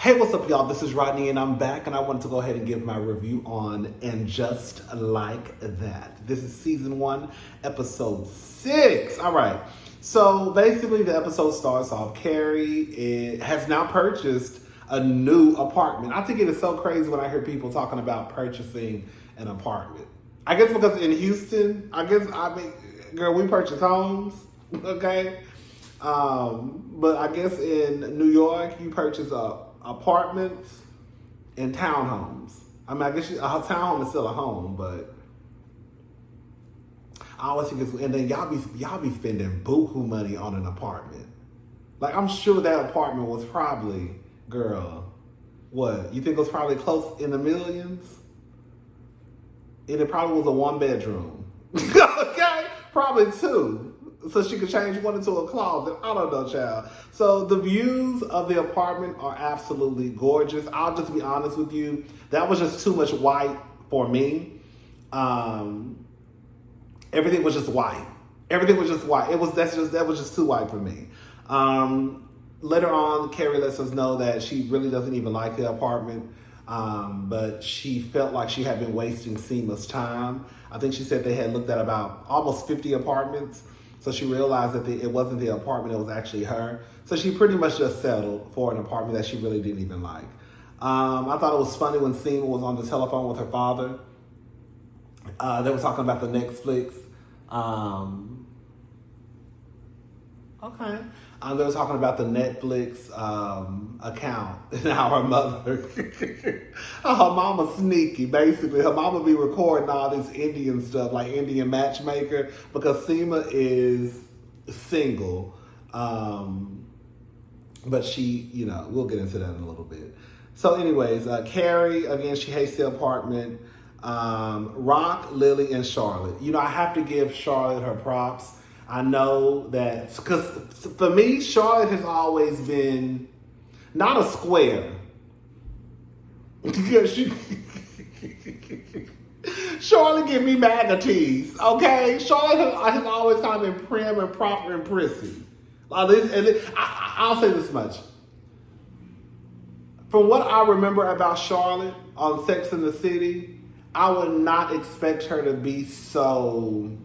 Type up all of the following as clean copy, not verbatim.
Hey, what's up, y'all? This is Rodney, and I'm back, and I wanted to go ahead and give my review on And Just Like That. This is season 1, episode 6. All right. So basically, the episode starts off. Carrie has now purchased a new apartment. I think it is so crazy when I hear people talking about purchasing an apartment. I guess because in Houston, girl, we purchase homes, okay? But I guess in New York, you purchase apartments and townhomes. I mean, I guess a townhome is still a home, but I always think it's, and then y'all be spending buku money on an apartment. Like, I'm sure that apartment was probably, girl, what? You think it was probably close in the millions? And it probably was a 1-bedroom. Okay? Probably 2. So she could change one into a closet. I don't know, child. So the views of the apartment are absolutely gorgeous. I'll just be honest with you. That was just too much white for me. Everything was just white. Everything was just white. That was just too white for me. Later on, Carrie lets us know that she really doesn't even like the apartment. But she felt like she had been wasting Seema's time. I think she said they had looked at about almost 50 apartments. So she realized that it wasn't the apartment, it was actually her. So she pretty much just settled for an apartment that she really didn't even like. I thought it was funny when Seema was on the telephone with her father. They were talking about the Netflix. Okay. They were talking about the Netflix account and how her mother, her mama sneaky, basically. Her mama be recording all this Indian stuff, like Indian matchmaker, because Seema is single. But she, we'll get into that in a little bit. So anyways, Carrie, again, she hates the apartment. Rock, Lily, and Charlotte. I have to give Charlotte her props. I know that, because for me, Charlotte has always been not a square. Charlotte give me maggoties, okay? Charlotte has always kind of been prim and proper and prissy. I'll say this much. From what I remember about Charlotte on Sex and the City, I would not expect her to be so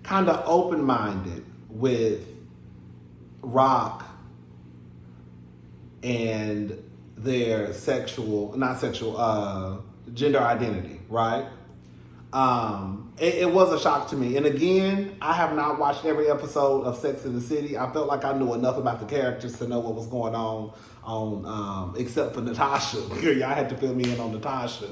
kind of open-minded with Rock and their gender identity, right? It was a shock to me. And again, I have not watched every episode of Sex and the City. I felt like I knew enough about the characters to know what was going on except for Natasha. Y'all had to fill me in on Natasha.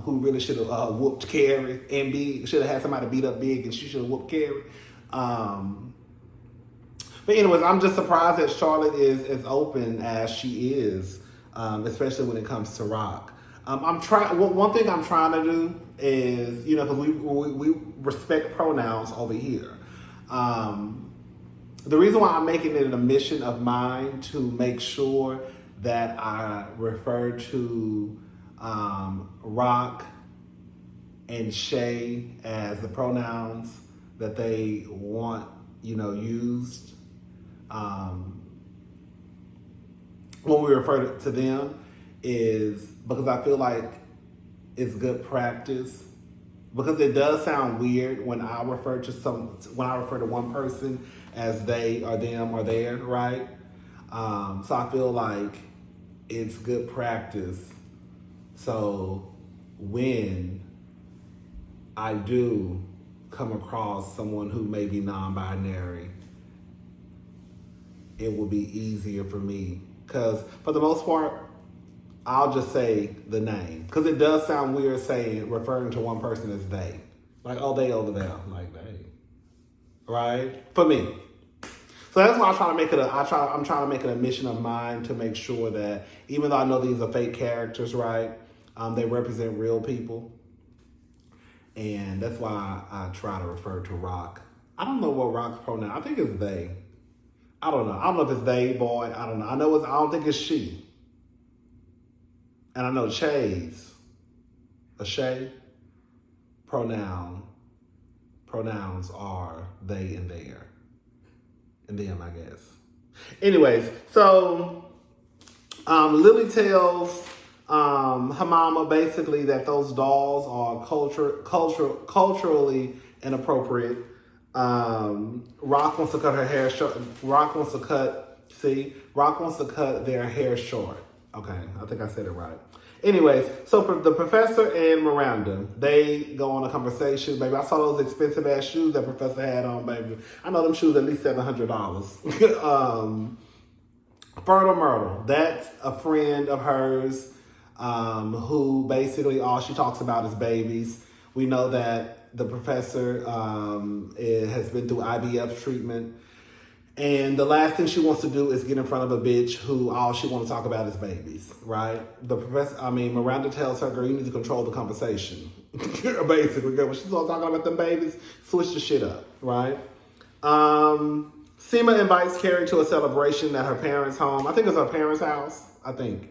Who really should have whooped Carrie, and Big should have had somebody beat up Big, and she should have whooped Carrie. But anyways, I'm just surprised that Charlotte is as open as she is, especially when it comes to Rock. One thing I'm trying to do is, because we respect pronouns over here. The reason why I'm making it a mission of mine to make sure that I refer to Rock and Shay as the pronouns that they want, used when we refer to them is because I feel like it's good practice. Because it does sound weird when I refer to one person as they or them or their, right? So I feel like it's good practice. So when I do come across someone who may be non-binary, it will be easier for me. Because for the most part, I'll just say the name. Because it does sound weird referring to one person as they. Like, oh, they over there. Like, they. Right? For me. So that's why I'm trying to make it a mission of mine to make sure that even though I know these are fake characters, right? They represent real people. And that's why I try to refer to Rock. I don't know what Rock's pronoun. I think it's they. I don't know. I don't know if it's they, boy. I don't know. I don't think it's she. And I know Chay's a Shay. Pronouns are they and their. And them, I guess. Anyways, so Lily tells her mama basically that those dolls are culturally inappropriate. Rock wants to cut her hair short. Rock wants to cut their hair short. Okay, I think I said it right. Anyways, so the professor and Miranda, they go on a conversation. Baby, I saw those expensive ass shoes that professor had on, baby. I know them shoes at least $700. Fertile Myrtle, that's a friend of hers who basically all she talks about is babies. We know that the professor has been through IVF treatment. And the last thing she wants to do is get in front of a bitch who all she wants to talk about is babies, right? Miranda tells her, girl, you need to control the conversation. Basically, girl, when she's all talking about them babies, switch the shit up, right? Seema invites Carrie to a celebration at her parents' home. I think it's her parents' house, I think.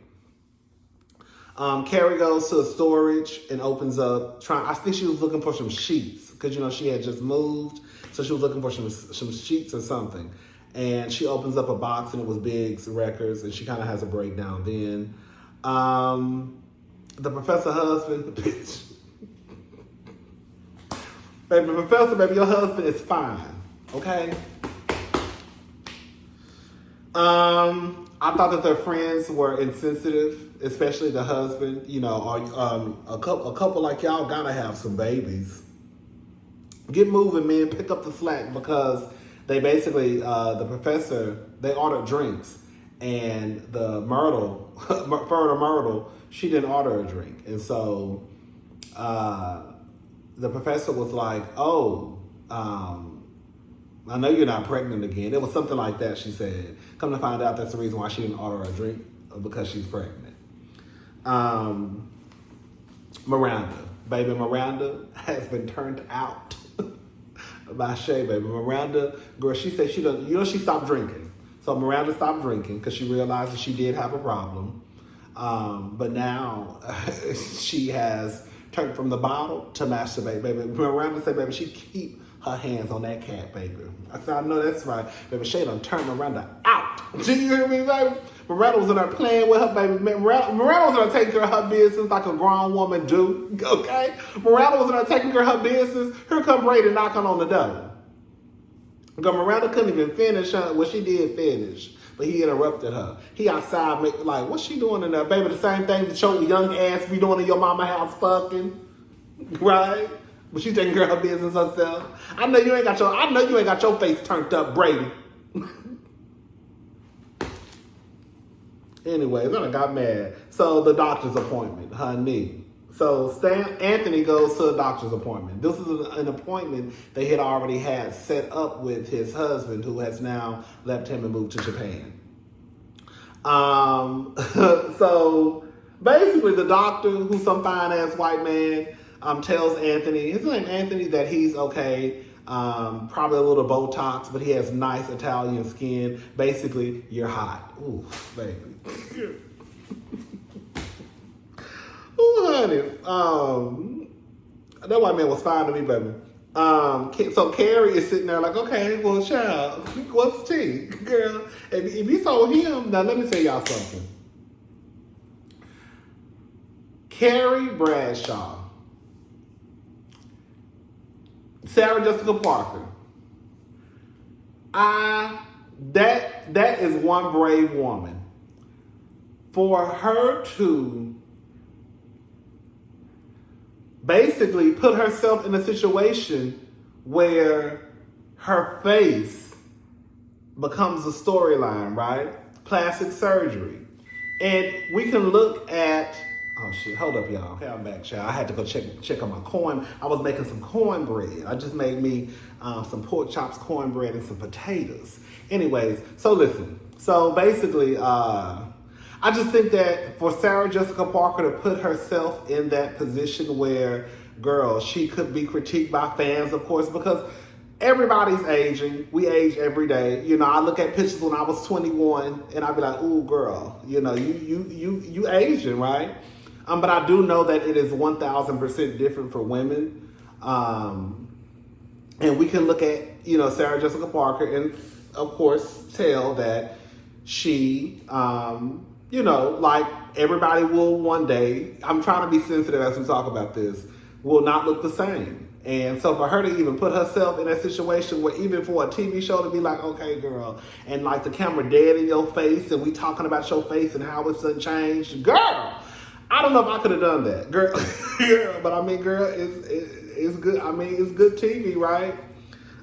Carrie goes to a storage and opens up, I think she was looking for some sheets because, she had just moved. So she was looking for some sheets or something. And she opens up a box and it was Big's records and she kind of has a breakdown then. The professor husband, bitch. Baby, professor, baby, your husband is fine. Okay? I thought that their friends were insensitive, especially the husband. A couple like y'all gotta have some babies. Get moving, man. Pick up the slack because they basically, the professor, they ordered drinks. And the Fertile Myrtle, she didn't order a drink. And so the professor was like, I know you're not pregnant again. It was something like that, she said. Come to find out that's the reason why she didn't order a drink, because she's pregnant. Miranda. Baby Miranda has been turned out by Shay, baby. Miranda, girl, she said she stopped drinking. So Miranda stopped drinking because she realized that she did have a problem. But now she has turned from the bottle to masturbate, baby. Miranda said, baby, she keep her hands on that cat, baby. I said, I know that's right. Baby, Shay done turned Miranda out. You hear me, baby? Miranda was in there playing with her, baby. Miranda was in there taking care of her business like a grown woman do, okay? Miranda was in there taking care of her business. Here come Brady knocking on the door. Because Miranda couldn't even finish her. Well, she did finish, but he interrupted her. He outside, like, what's she doing in there, baby? The same thing that your young ass be doing in your mama house fucking, right? But she taking care of her business herself. I know you ain't got your face turned up, Brady. Anyways, I got mad. So the doctor's appointment, her knee. So Anthony goes to a doctor's appointment. This is an appointment they had already had set up with his husband, who has now left him and moved to Japan. So basically the doctor, who's some fine ass white man, tells Anthony, his name Anthony, that he's okay. Probably a little Botox, but he has nice Italian skin. Basically, you're hot. Ooh, baby. Ooh, honey. That white man was fine to me, baby. So Carrie is sitting there like, okay, well, child, what's the tea? Girl, if you saw him, now let me tell y'all something. Carrie Bradshaw, Sarah Jessica Parker. That is one brave woman. For her to basically put herself in a situation where her face becomes a storyline, right? Plastic surgery. And we can look at, oh shit, hold up y'all. Okay, I'm back, y'all. I had to go check on my corn. I was making some cornbread. I just made me some pork chops, cornbread, and some potatoes. Anyways, so listen. So basically, I just think that for Sarah Jessica Parker to put herself in that position where, girl, she could be critiqued by fans, of course, because everybody's aging. We age every day. I look at pictures when I was 21 and I'd be like, ooh, girl, you Asian, right? But I do know that it is 1,000% different for women. And we can look at, Sarah Jessica Parker and of course, tell that she, like everybody will one day, I'm trying to be sensitive as we talk about this, will not look the same. And so for her to even put herself in that situation where even for a TV show to be like, okay, girl, and like the camera dead in your face and we talking about your face and how it's unchanged, girl, I don't know if I could have done that, girl. But I mean, girl, it's good. I mean, it's good TV, right?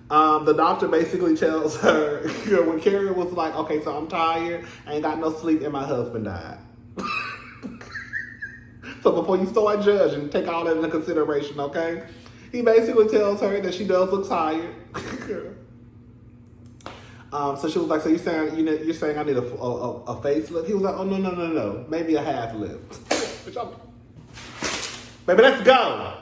The doctor basically tells her, when Carrie was like, okay, so I'm tired, I ain't got no sleep, and my husband died. So before you start judging, take all that into consideration, okay? He basically tells her that she does look tired. So she was like, so you're saying I need a facelift? He was like, oh, no. Maybe a half lift. Baby, let's go.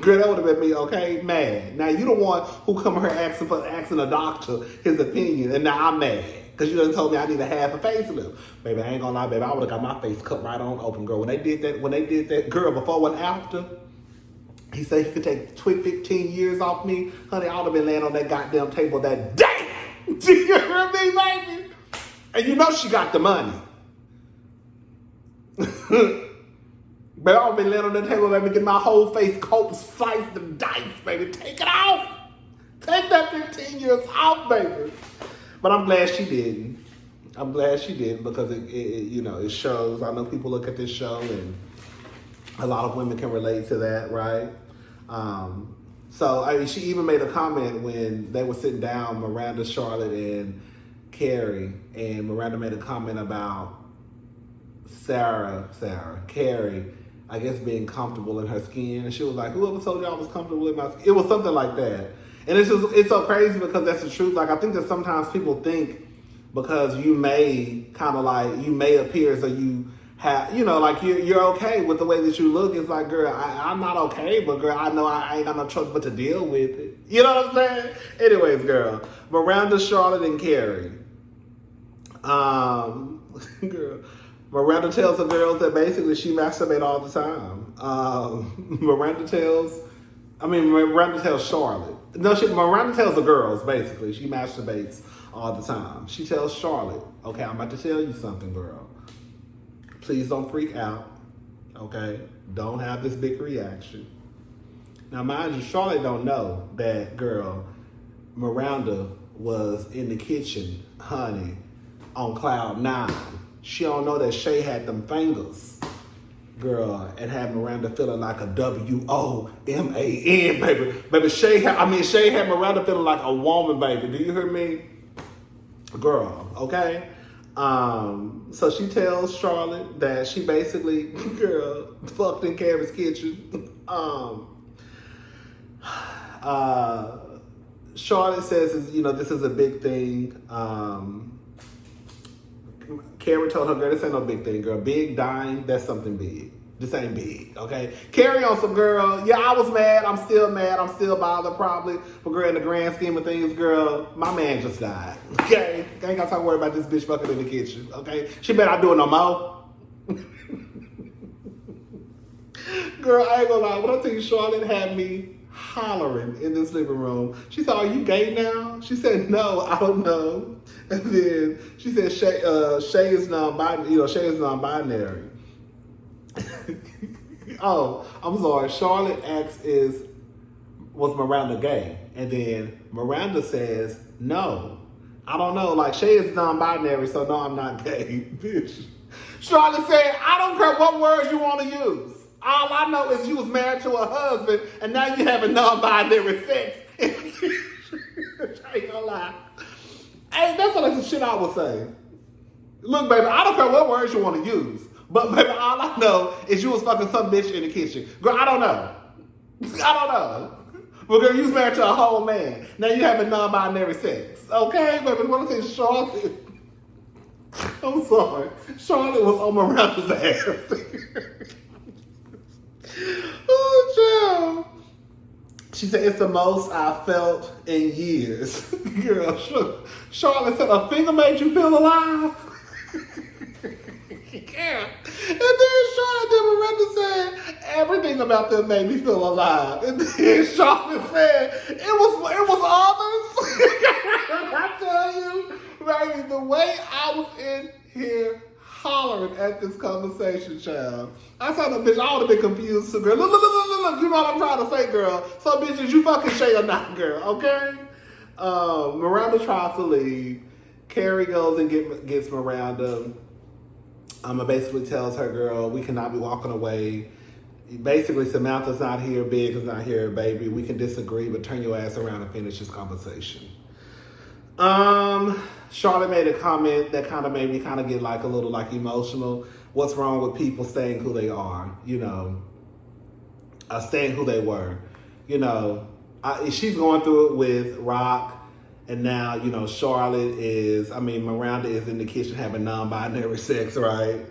Girl, that would have been me, okay? Mad. Now, you the one who come here asking a doctor his opinion, and now I'm mad. Because you done told me I need a half a facelift. Baby, I ain't gonna lie, baby. I would have got my face cut right on open, girl. When they did that, girl, before and after, he said he could take 15 years off me. Honey, I would have been laying on that goddamn table that day. Do you hear me, baby? And you know she got the money. But I would have been laying on the table, baby, get my whole face coat sliced and diced, baby. Take it off. Take that 15 years off, baby. But I'm glad she didn't. I'm glad she didn't because it shows. I know people look at this show and a lot of women can relate to that, right? She even made a comment when they were sitting down, Miranda, Charlotte, and Carrie, and Miranda made a comment about Carrie, I guess being comfortable in her skin. And she was like, whoever told you I was comfortable in my skin? It was something like that. And it's so crazy because that's the truth. Like, I think that sometimes people think because you may appear as though you have, like you're okay with the way that you look. It's like, girl, I'm not okay, but girl, I know I ain't got no choice but to deal with it. You know what I'm saying? Anyways, girl, Miranda, Charlotte, and Carrie. Girl, Miranda tells the girls that basically she masturbates all the time. Miranda tells Charlotte. Miranda tells the girls, basically, she masturbates all the time. She tells Charlotte, okay, I'm about to tell you something, girl. Please don't freak out, okay? Don't have this big reaction. Now, mind you, Charlotte don't know that, girl, Miranda was in the kitchen, honey, on cloud 9. She don't know that Shay had them fingers, girl, and had Miranda feeling like a WOMAN, baby. Baby, Shay had Miranda feeling like a woman, baby. Do you hear me? Girl, okay? So she tells Charlotte that she basically, girl, fucked in Carrie's kitchen. Charlotte says, this is a big thing. Carrie told her, girl, this ain't no big thing, girl. Big dying, that's something big. This ain't big, okay? Carrie on some, girl, yeah, I was mad. I'm still bothered probably. But girl, in the grand scheme of things, girl, my man just died, okay? I ain't got time to worry about this bitch fucking in the kitchen, okay? She better not do it no more. Girl, I ain't gonna lie. When I tell you, Charlotte had me hollering in this living room. She said, are you gay now? She said, no, I don't know. And then she said, Shay is non-binary. Shay is non-binary. Oh, I'm sorry. Charlotte asks, was Miranda gay? And then Miranda says, no. I don't know. Like, Shay is non-binary, so no, I'm not gay. Bitch. Charlotte said, I don't care what words you want to use. All I know is you was married to a husband, and now you have a non-binary sex. I ain't gonna lie. Hey, that's like the shit I would say. Look, baby, I don't care what words you want to use. But, baby, all I know is you was fucking some bitch in the kitchen. Girl, I don't know. But, girl, you was married to a whole man. Now you having non-binary sex. Okay, baby, what I say, Charlotte? I'm sorry. Charlotte was on Miranda's ass. Oh, child. She said, it's the most I felt in years. Girl, Charlotte said, a finger made you feel alive? Yeah. And then Miranda said, everything about them made me feel alive. And then Charlotte said, it was others. I tell you, baby, the way I was in here hollering at this conversation, child. I saw the bitch, I would have been confused too, girl. Look, you know what I'm trying to say, girl. So, bitches, you fucking Shay or not, girl, okay? Miranda tries to leave. Carrie goes and gets Miranda. Basically tells her, girl, we cannot be walking away. Basically, Samantha's not here, Big is not here, baby. We can disagree, but turn your ass around and finish this conversation. Charlotte made a comment that kind of made me kind of get like a little like emotional. What's wrong with people staying who they are? You know, staying who they were. You know, she's going through it with Rock, and now, you know, Miranda is in the kitchen having non-binary sex, right?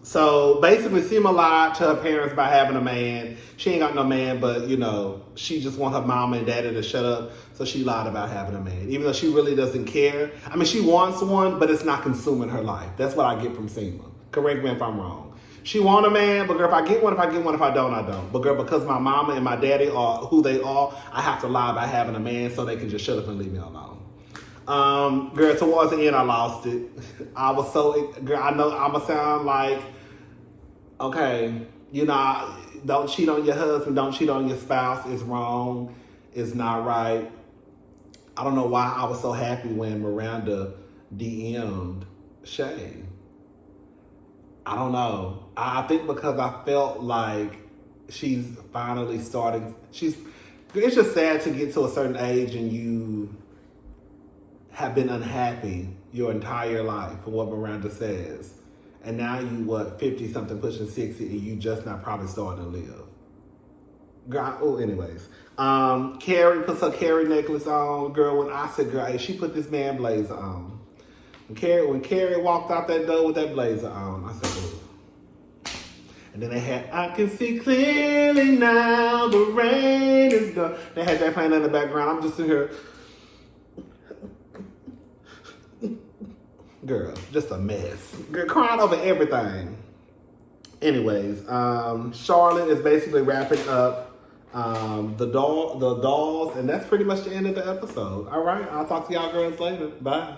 So basically, Seema lied to her parents by having a man. She ain't got no man, but, you know, she just want her mama and daddy to shut up. So she lied about having a man, even though she really doesn't care. I mean, she wants one, but it's not consuming her life. That's what I get from Seema. Correct me if I'm wrong. She want a man, but girl, if I get one, if I get one. If I don't, I don't. But girl, because my mama and my daddy are who they are, I have to lie about having a man so they can just shut up and leave me alone. Girl, towards the end, I lost it. I was so, girl, I know I'ma sound like, okay, you know, don't cheat on your husband, don't cheat on your spouse. It's wrong. It's not right. I don't know why I was so happy when Miranda DM'd Shay. I don't know. I think because I felt like she's finally starting. It's just sad to get to a certain age and you have been unhappy your entire life for what Miranda says. And now you, 50-something, pushing 60, and you just not probably starting to live. Girl, anyways. Carrie puts her Carrie necklace on. Girl, when I said, girl, hey, she put this man blazer on. When Carrie walked out that door with that blazer on, I said, oh. And then they had, I can see clearly now, the rain is gone. They had that playing in the background. I'm just sitting here. Girl, just a mess. Girl, crying over everything. Anyways, Charlotte is basically wrapping up the dolls, and that's pretty much the end of the episode. All right, I'll talk to y'all girls later. Bye.